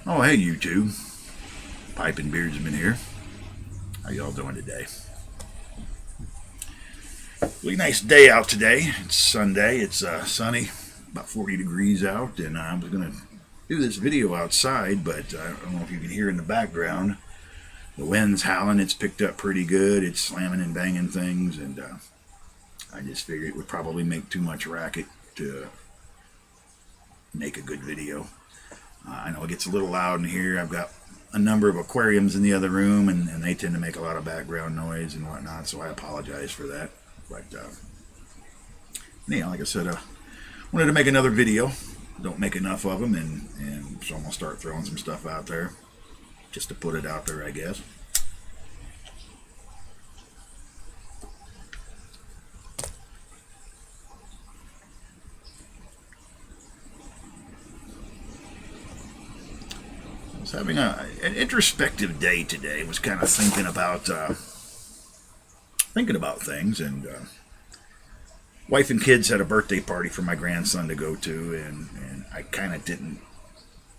Oh, hey, you two. Pipe and Beardsman here. How y'all doing today? Really nice day out today. It's Sunday. It's sunny, about 40 degrees out, and I was going to do this video outside, but I don't know if you can hear in the background. The wind's howling. It's picked up pretty good. It's slamming and banging things, and I just figured it would probably make too much racket to make a good video. I know it gets a little loud in here. I've got a number of aquariums in the other room, and they tend to make a lot of background noise and whatnot, so I apologize for that. But like I said, wanted to make another video. Don't make enough of them, and so I'm going to start throwing some stuff out there just to put it out there, I guess. I was having an introspective day today. I was kind of thinking about things, and wife and kids had a birthday party for my grandson to go to, and I kind of didn't.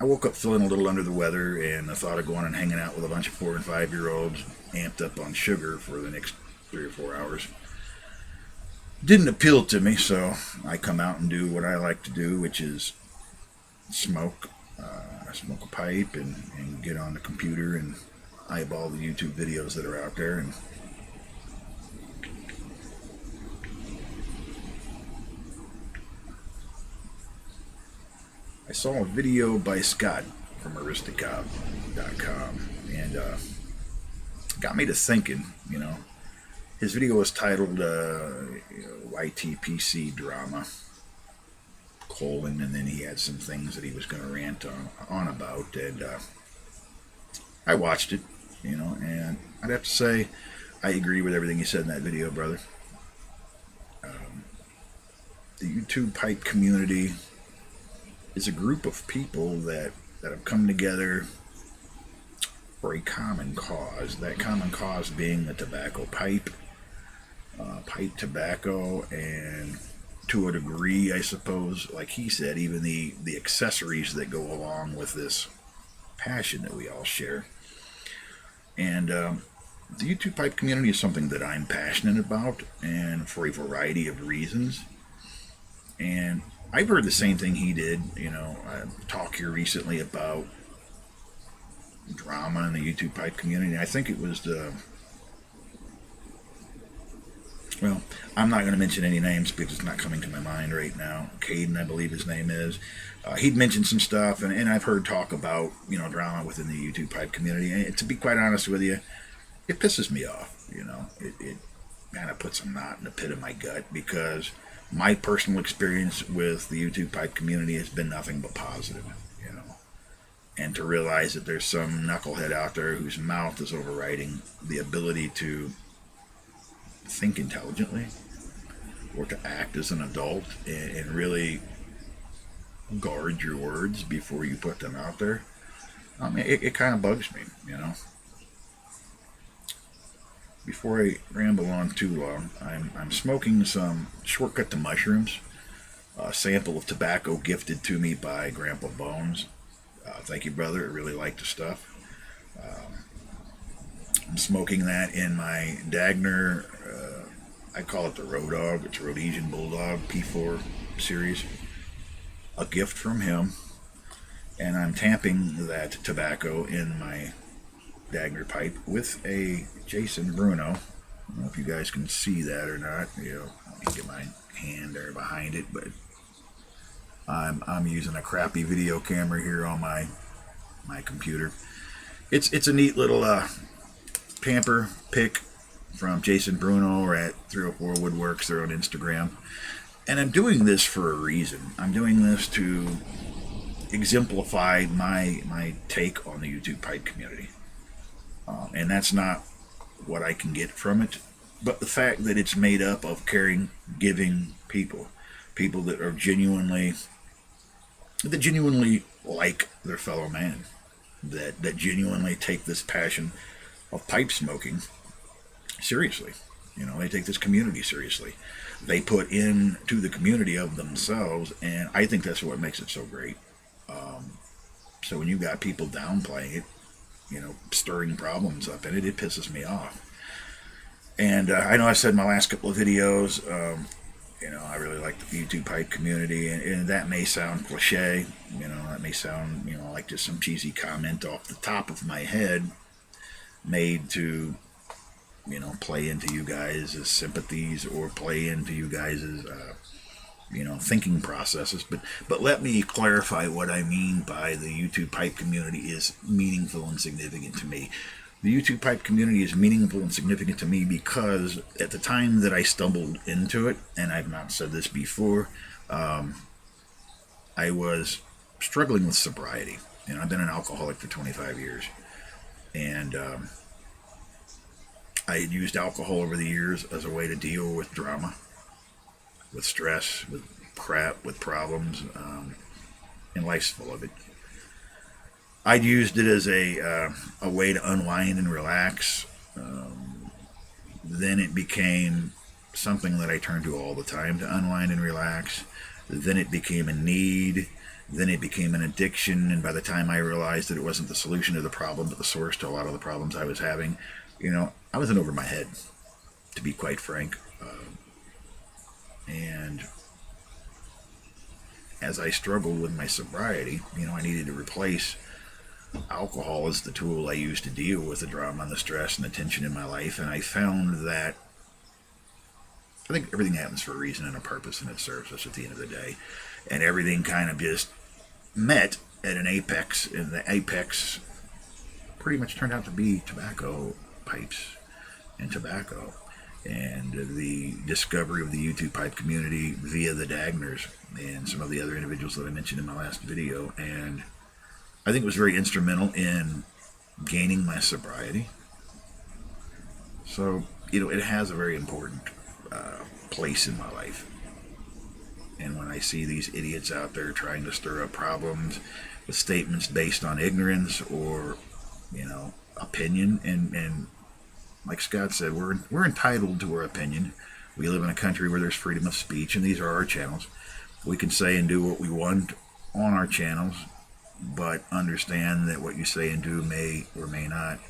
I woke up feeling a little under the weather, and the thought of going and hanging out with a bunch of 4 and 5 year olds amped up on sugar for the next 3 or 4 hours didn't appeal to me. So I come out and do what I like to do, which is smoke a pipe and get on the computer and eyeball the YouTube videos that are out there. And I saw a video by Scott from Aristocop.com, and got me to thinking. His video was titled YTPC drama, and then he had some things that he was going to rant on about, and I watched it, and I'd have to say I agree with everything he said in that video, brother. The YouTube pipe community is a group of people that have come together for a common cause. That common cause being the tobacco pipe, pipe tobacco, and to a degree, I suppose, like he said, even the accessories that go along with this passion that we all share. And the YouTube pipe community is something that I'm passionate about, and for a variety of reasons. And I've heard the same thing he did. I talked here recently about drama in the YouTube pipe community. I think it was I'm not going to mention any names because it's not coming to my mind right now. Caden, I believe his name is. He'd mentioned some stuff, and I've heard talk about, drama within the YouTube pipe community. And to be quite honest with you, it pisses me off. It kind of puts a knot in the pit of my gut, because my personal experience with the YouTube pipe community has been nothing but positive, And to realize that there's some knucklehead out there whose mouth is overriding the ability to think intelligently or to act as an adult and really guard your words before you put them out there. It kind of bugs me, Before I ramble on too long, I'm smoking some Shortcut to Mushrooms, a sample of tobacco gifted to me by Grandpa Bones. Thank you, brother. I really like the stuff. I'm smoking that in my Dagner, I call it the Road Dog. It's a Rhodesian Bulldog P4 series. A gift from him. And I'm tamping that tobacco in my Dagner pipe with a Jason Bruno. I don't know if you guys can see that or not. Let me get my hand there behind it, but I'm using a crappy video camera here on my computer. It's a neat little pamper pick from Jason Bruno or at 304 Woodworks. They're on Instagram. And I'm doing this for a reason. I'm doing this to exemplify my take on the YouTube pipe community. And that's not what I can get from it, but the fact that it's made up of caring, giving people that are genuinely like their fellow man, that genuinely take this passion of pipe smoking seriously. They take this community seriously. They put into the community of themselves, and I think that's what makes it so great. So when you got people downplaying it, stirring problems up in it, it pisses me off. And I know I said in my last couple of videos, I really like the YouTube pipe community, and that may sound cliche, that may sound, like just some cheesy comment off the top of my head made to, play into you guys' sympathies or play into you guys' thinking processes. But let me clarify what I mean by the YouTube pipe community is meaningful and significant to me. The YouTube pipe community is meaningful and significant to me because at the time that I stumbled into it, and I've not said this before, I was struggling with sobriety. I've been an alcoholic for 25 years. And I had used alcohol over the years as a way to deal with drama, with stress, with crap, with problems, and life's full of it. I'd used it as a way to unwind and relax. Then it became something that I turned to all the time to unwind and relax. Then it became a need. Then it became an addiction. And by the time I realized that it wasn't the solution to the problem, but the source to a lot of the problems I was having, I was in over my head, to be quite frank. And as I struggled with my sobriety, I needed to replace alcohol as the tool I used to deal with the drama and the stress and the tension in my life. And I found that I think everything happens for a reason and a purpose, and it serves us at the end of the day. And everything kind of just met at an apex, and the apex pretty much turned out to be tobacco pipes and tobacco. And the discovery of the YouTube pipe community via the Dagners and some of the other individuals that I mentioned in my last video. And I think it was very instrumental in gaining my sobriety. So, it has a very important place in my life. And when I see these idiots out there trying to stir up problems with statements based on ignorance or, opinion, and like Scott said, we're entitled to our opinion. We live in a country where there's freedom of speech, and these are our channels. We can say and do what we want on our channels, but understand that what you say and do may or may not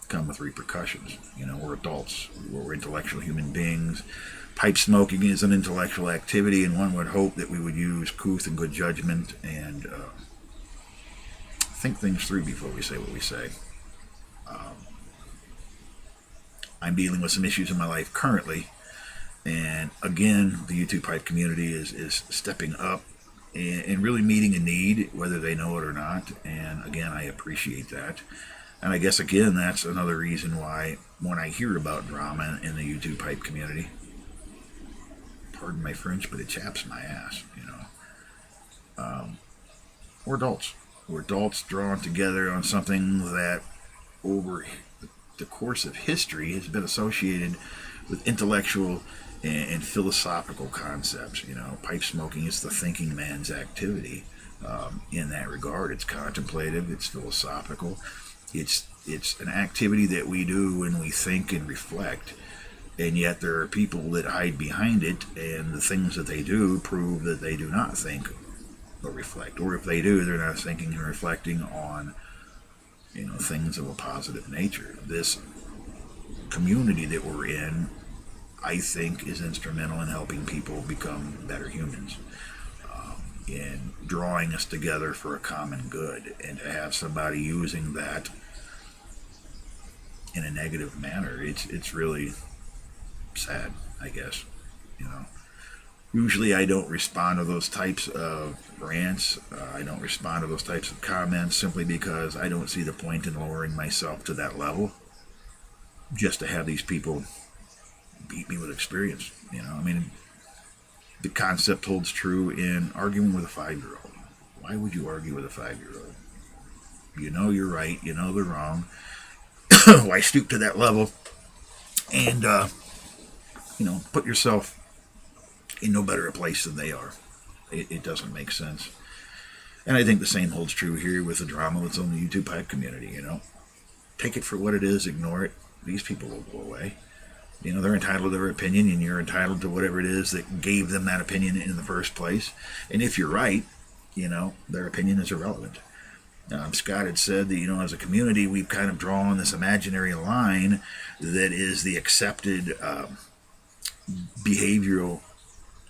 come with repercussions. We're adults. We're intellectual human beings. Pipe smoking is an intellectual activity, and one would hope that we would use couth and good judgment and think things through before we say what we say. I'm dealing with some issues in my life currently, and again, the YouTube pipe community is stepping up and really meeting a need, whether they know it or not. And again, I appreciate that. And I guess, again, that's another reason why when I hear about drama in the YouTube pipe community, pardon my French, but it chaps my ass, We're adults. We're adults drawn together on something that over the course of history has been associated with intellectual and philosophical concepts. Pipe smoking is the thinking man's activity. In that regard, it's contemplative, it's philosophical, it's an activity that we do when we think and reflect, and yet there are people that hide behind it, and the things that they do prove that they do not think or reflect, or if they do, they're not thinking and reflecting on things of a positive nature. This community that we're in, I think, is instrumental in helping people become better humans, in drawing us together for a common good. And to have somebody using that in a negative manner, it's really sad, I guess. Usually I don't respond to those types of rants. I don't respond to those types of comments simply because I don't see the point in lowering myself to that level just to have these people beat me with experience. The concept holds true in arguing with a 5-year-old. Why would you argue with a 5-year-old? You're right. They're wrong. Why stoop to that level and, put yourself in no better a place than they are? It doesn't make sense. And I think the same holds true here with the drama that's on the YouTube pipe community. Take it for what it is, ignore it. These people will go away. They're entitled to their opinion, and you're entitled to whatever it is that gave them that opinion in the first place. And if you're right, their opinion is irrelevant. Scott had said that, as a community, we've kind of drawn this imaginary line that is the accepted behavioral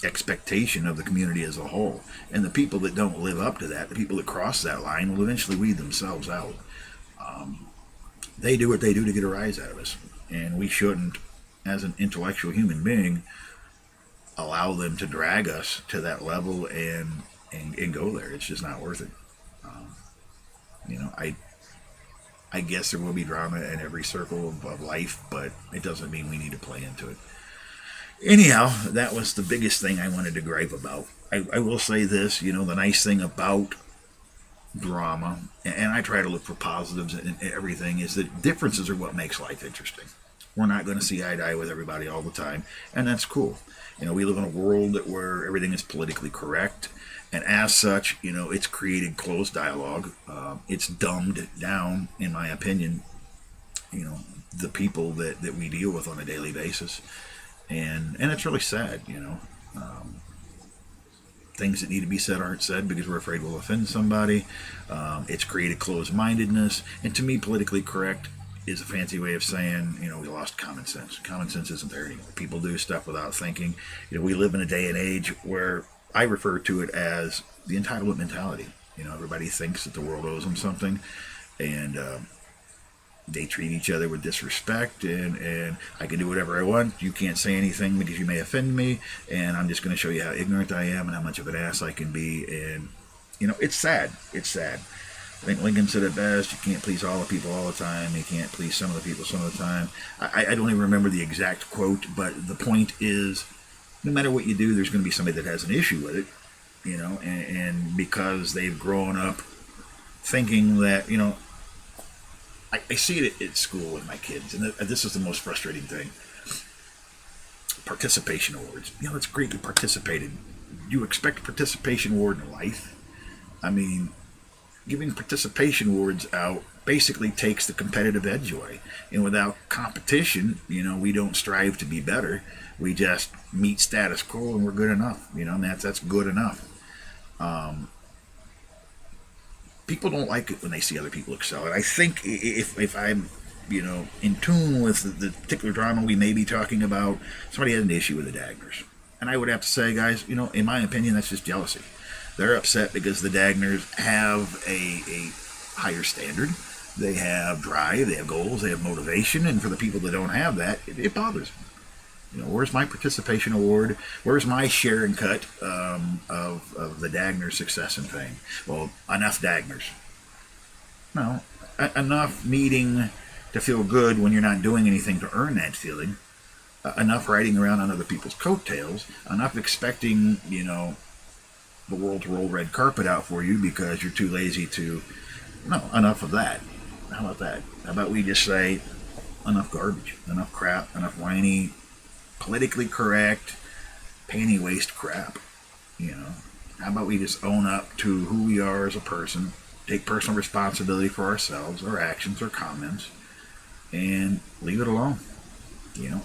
expectation of the community as a whole. And the people that don't live up to that, the people that cross that line, will eventually weed themselves out. They do what they do to get a rise out of us. And we shouldn't, as an intellectual human being, allow them to drag us to that level and go there. It's just not worth it. I guess there will be drama in every circle of life, but it doesn't mean we need to play into it. Anyhow, that was the biggest thing I wanted to gripe about. I will say this, the nice thing about drama, and I try to look for positives in everything, is that differences are what makes life interesting. We're not going to see eye to eye with everybody all the time, and that's cool. We live in a world where everything is politically correct, and as such, it's created closed dialogue. It's dumbed down, in my opinion, the people that we deal with on a daily basis. And it's really sad, things that need to be said aren't said because we're afraid we'll offend somebody. It's created closed-mindedness. And to me, politically correct is a fancy way of saying, we lost common sense. Common sense isn't there anymore. People do stuff without thinking. We live in a day and age where I refer to it as the entitlement mentality. Everybody thinks that the world owes them something, and they treat each other with disrespect, and I can do whatever I want. You can't say anything because you may offend me, and I'm just going to show you how ignorant I am and how much of an ass I can be. And, it's sad. It's sad. I think Lincoln said it best: you can't please all the people all the time. You can't please some of the people some of the time. I don't even remember the exact quote, but the point is, no matter what you do, there's going to be somebody that has an issue with it, and because they've grown up thinking that, I see it at school with my kids, and this is the most frustrating thing. Participation awards. It's great you participated. You expect a participation award in life? I mean, giving participation awards out basically takes the competitive edge away. And without competition, we don't strive to be better. We just meet status quo and we're good enough. And that's good enough. People don't like it when they see other people excel. And I think if I'm, in tune with the particular drama we may be talking about, somebody has an issue with the Dagners. And I would have to say, guys, in my opinion, that's just jealousy. They're upset because the Dagners have a higher standard. They have drive, they have goals, they have motivation. And for the people that don't have that, it bothers me. Where's my participation award? Where's my share and cut of the Dagner success and fame? Well, enough Dagners. No, enough needing to feel good when you're not doing anything to earn that feeling. Enough riding around on other people's coattails. Enough expecting, the world to roll red carpet out for you because you're too lazy to. No, enough of that. How about that? How about we just say, enough garbage, enough crap, enough whiny, politically correct, panty waste crap. How about we just own up to who we are as a person, take personal responsibility for ourselves, our actions, our comments, and leave it alone.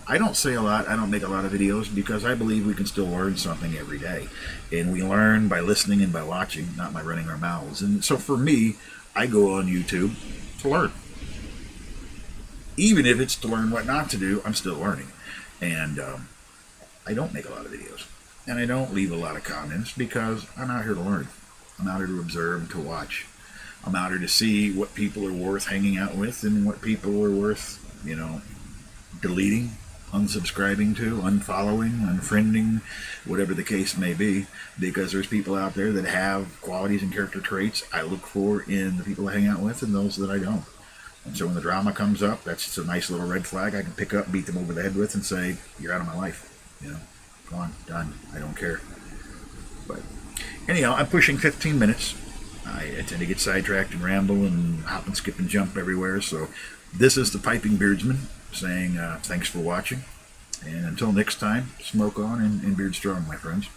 I don't say a lot, I don't make a lot of videos because I believe we can still learn something every day. And we learn by listening and by watching, not by running our mouths. And so for me, I go on YouTube to learn. Even if it's to learn what not to do, I'm still learning. And I don't make a lot of videos. And I don't leave a lot of comments because I'm out here to learn. I'm out here to observe and to watch. I'm out here to see what people are worth hanging out with and what people are worth, deleting, unsubscribing to, unfollowing, unfriending, whatever the case may be, because there's people out there that have qualities and character traits I look for in the people I hang out with and those that I don't. And so when the drama comes up, that's just a nice little red flag I can pick up, beat them over the head with, and say, you're out of my life. Go on, done. I don't care. But anyhow, I'm pushing 15 minutes. I tend to get sidetracked and ramble and hop and skip and jump everywhere. So this is the Piping Beardsman saying thanks for watching. And until next time, smoke on and beard strong, my friends.